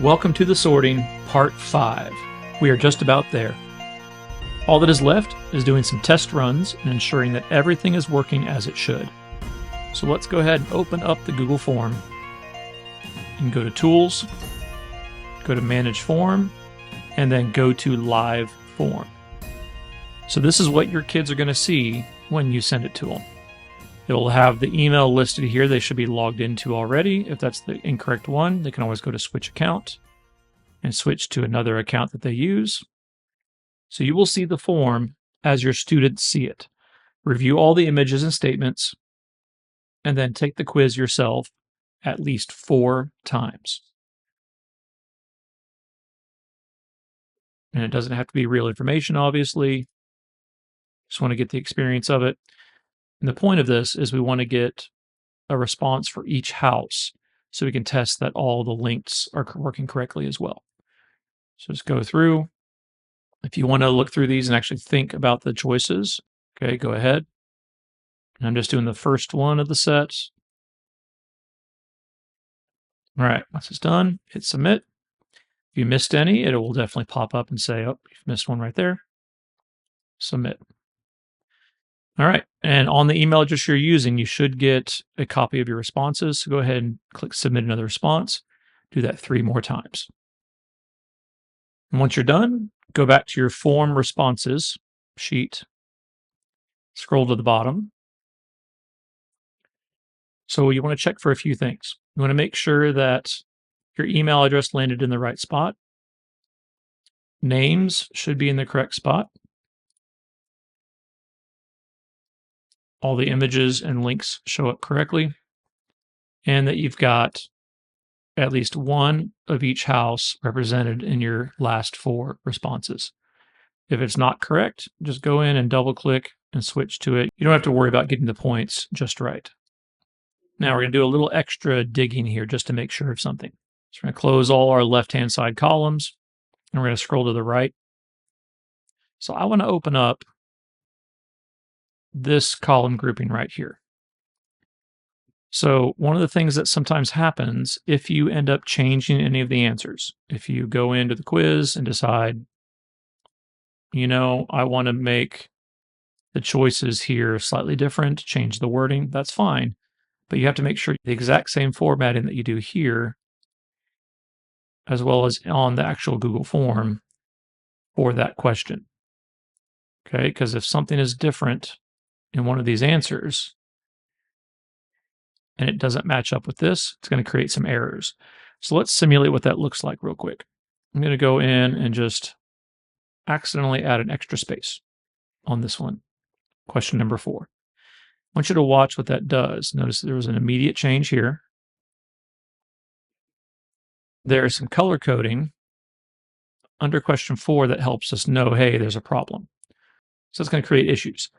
Welcome to the sorting, part 5. We are just about there. All that is left is doing some test runs and ensuring that everything is working as it should. So let's go ahead and open up the Google form and go to Tools, go to Manage Form, and then go to Live Form. So this is what your kids are going to see when you send it to them. It will have the email listed here they should be logged into already. If that's the incorrect one, they can always go to Switch Account and switch to another account that they use. So you will see the form as your students see it. Review all the images and statements, and then take the quiz yourself at least 4 times. And it doesn't have to be real information, obviously. Just want to get the experience of it. And the point of this is we want to get a response for each house so we can test that all the links are working correctly as well. So just go through. If you want to look through these and actually think about the choices, okay, go ahead. And I'm just doing the first one of the sets. All right, once it's done, hit submit. If you missed any, it will definitely pop up and say, oh, you've missed one right there. Submit. All right, and on the email address you're using, you should get a copy of your responses. So go ahead and click Submit Another Response. Do that 3 more times. And once you're done, go back to your Form Responses sheet. Scroll to the bottom. So you want to check for a few things. You want to make sure that your email address landed in the right spot. Names should be in the correct spot. All the images and links show up correctly, and that you've got at least one of each house represented in your last 4 responses. If it's not correct, just go in and double click and switch to it. You don't have to worry about getting the points just right. Now we're going to do a little extra digging here just to make sure of something. So we're going to close all our left-hand side columns, and we're going to scroll to the right. So I want to open up this column grouping right here. So one of the things that sometimes happens if you end up changing any of the answers, if you go into the quiz and decide, you know, I want to make the choices here slightly different, change the wording, that's fine. But you have to make sure the exact same formatting that you do here, as well as on the actual Google form for that question. Okay, because if something is different in one of these answers and it doesn't match up with this, it's going to create some errors. So let's simulate what that looks like real quick. I'm going to go in and just accidentally add an extra space on this one, question number 4. I want you to watch what that does. Notice there was an immediate change here. There is some color coding under question 4 that helps us know, hey, there's a problem. So it's going to create issues.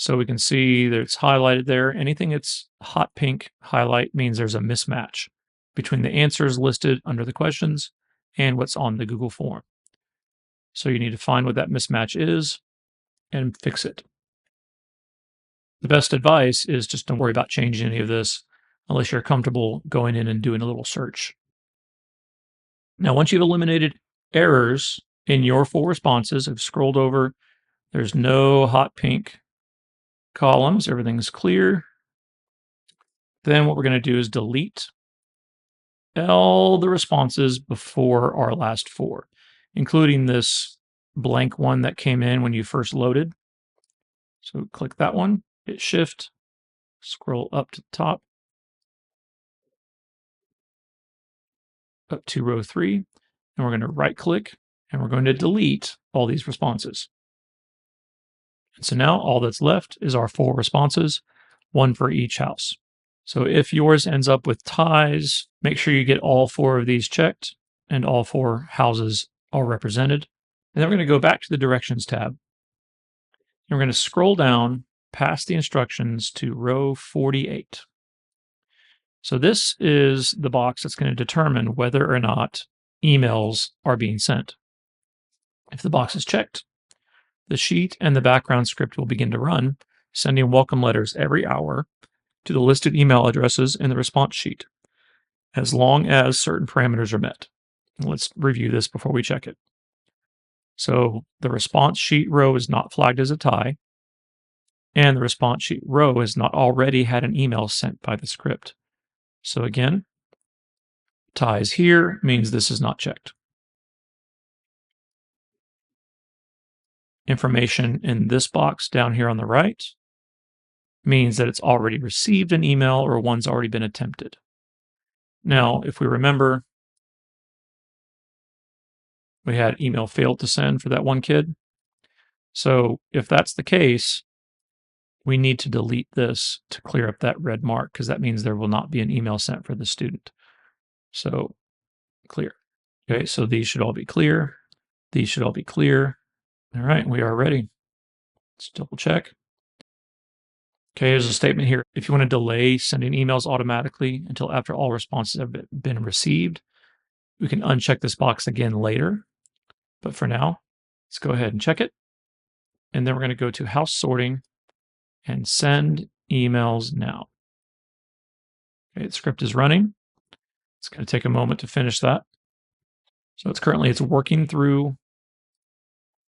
So we can see that it's highlighted there. Anything that's hot pink highlight means there's a mismatch between the answers listed under the questions and what's on the Google form. So you need to find what that mismatch is and fix it. The best advice is just don't worry about changing any of this unless you're comfortable going in and doing a little search. Now, once you've eliminated errors in your 4 responses, I've scrolled over, there's no hot pink columns, everything's clear. Then what we're going to do is delete all the responses before our last 4, including this blank one that came in when you first loaded. So click that one, hit Shift, scroll up to the top, up to row 3, and we're going to right click and we're going to delete all these responses. And so now all that's left is our 4 responses, 1 for each house. So if yours ends up with ties, make sure you get all 4 of these checked and all 4 houses are represented. And then we're going to go back to the Directions tab. And we're going to scroll down past the instructions to row 48. So this is the box that's going to determine whether or not emails are being sent. If the box is checked, the sheet and the background script will begin to run, sending welcome letters every hour to the listed email addresses in the response sheet, as long as certain parameters are met. Let's review this before we check it. So the response sheet row is not flagged as a tie, and the response sheet row has not already had an email sent by the script. So again, ties here means this is not checked. Information in this box down here on the right means that it's already received an email or one's already been attempted. Now, if we remember, we had email failed to send for that one kid. So if that's the case, we need to delete this to clear up that red mark, because that means there will not be an email sent for the student. So clear. Okay, so these should all be clear. These should all be clear. All right, we are ready. Let's double check. Okay, there's a statement here. If you want to delay sending emails automatically until after all responses have been received, we can uncheck this box again later. But for now, let's go ahead and check it. And then we're going to go to house sorting and send emails now. Okay, the script is running. It's going to take a moment to finish that. So it's working through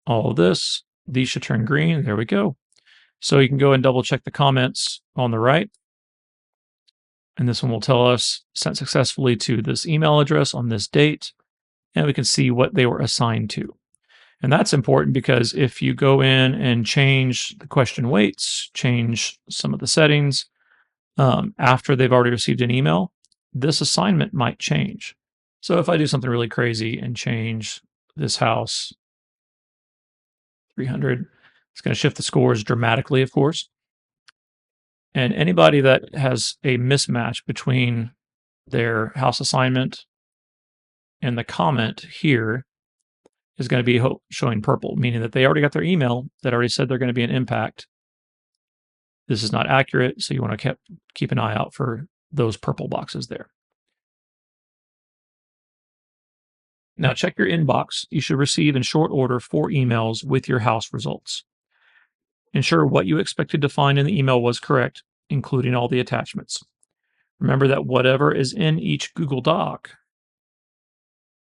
all of this. These should turn green. There we go. So you can go and double check the comments on the right. And this one will tell us sent successfully to this email address on this date. And we can see what they were assigned to. And that's important because if you go in and change the question weights, change some of the settings after they've already received an email, this assignment might change. So if I do something really crazy and change this house 300, it's going to shift the scores dramatically, of course. And anybody that has a mismatch between their house assignment and the comment here is going to be showing purple, meaning that they already got their email that already said they're going to be an impact. This is not accurate, so you want to keep an eye out for those purple boxes there. Now check your inbox. You should receive in short order 4 emails with your house results. Ensure what you expected to find in the email was correct, including all the attachments. Remember that whatever is in each Google Doc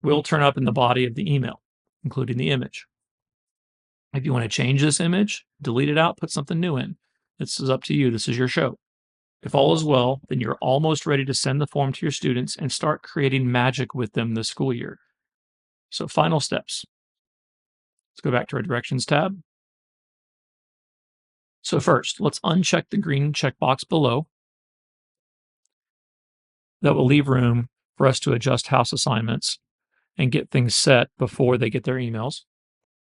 will turn up in the body of the email, including the image. If you want to change this image, delete it out, put something new in. This is up to you. This is your show. If all is well, then you're almost ready to send the form to your students and start creating magic with them this school year. So final steps. Let's go back to our Directions tab. So first, let's uncheck the green checkbox below. That will leave room for us to adjust house assignments and get things set before they get their emails.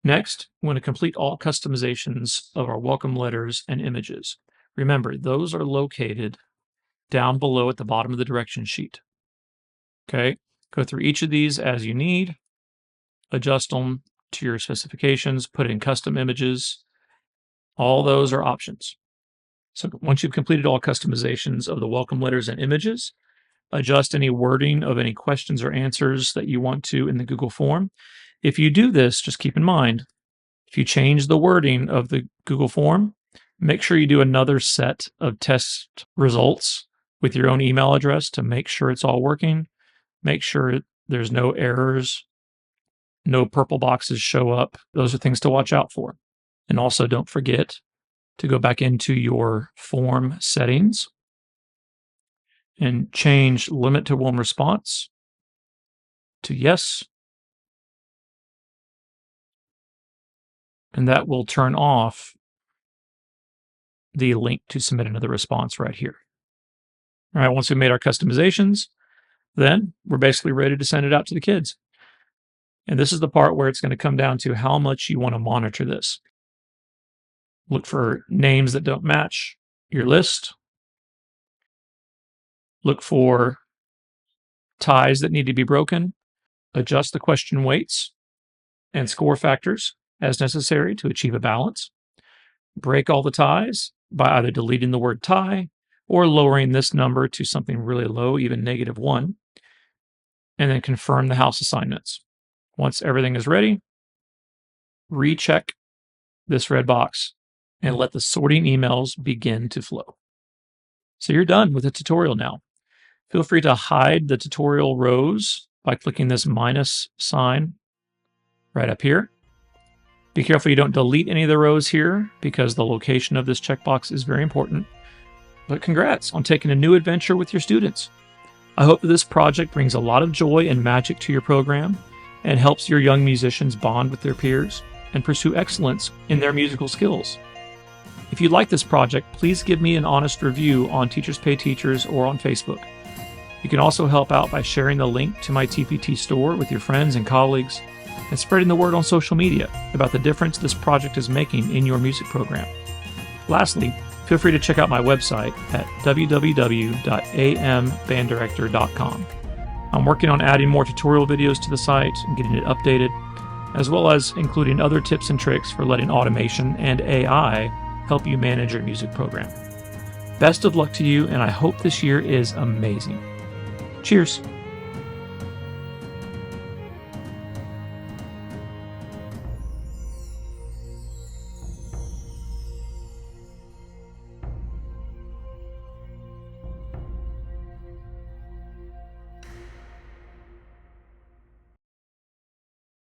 Next, we want to complete all customizations of our welcome letters and images. Remember, those are located down below at the bottom of the direction sheet. Okay, go through each of these as you need, adjust them to your specifications, put in custom images. All those are options. So once you've completed all customizations of the welcome letters and images, adjust any wording of any questions or answers that you want to in the Google form. If you do this, just keep in mind, if you change the wording of the Google form, make sure you do another set of test results with your own email address to make sure it's all working. Make sure there's no errors, no purple boxes show up. Those are things to watch out for. And also don't forget to go back into your form settings and change limit to one response to yes. And that will turn off the link to submit another response right here. All right, once we made our customizations, then we're basically ready to send it out to the kids. And this is the part where it's going to come down to how much you want to monitor this. Look for names that don't match your list. Look for ties that need to be broken. Adjust the question weights and score factors as necessary to achieve a balance. Break all the ties by either deleting the word tie or lowering this number to something really low, even -1, and then confirm the house assignments. Once everything is ready, recheck this red box and let the sorting emails begin to flow. So you're done with the tutorial now. Feel free to hide the tutorial rows by clicking this minus sign right up here. Be careful you don't delete any of the rows here because the location of this checkbox is very important. But congrats on taking a new adventure with your students. I hope that this project brings a lot of joy and magic to your program and helps your young musicians bond with their peers and pursue excellence in their musical skills. If you like this project, please give me an honest review on Teachers Pay Teachers or on Facebook. You can also help out by sharing the link to my TPT store with your friends and colleagues and spreading the word on social media about the difference this project is making in your music program. Lastly, feel free to check out my website at www.ambanddirector.com. I'm working on adding more tutorial videos to the site and getting it updated, as well as including other tips and tricks for letting automation and AI help you manage your music program. Best of luck to you, and I hope this year is amazing. Cheers!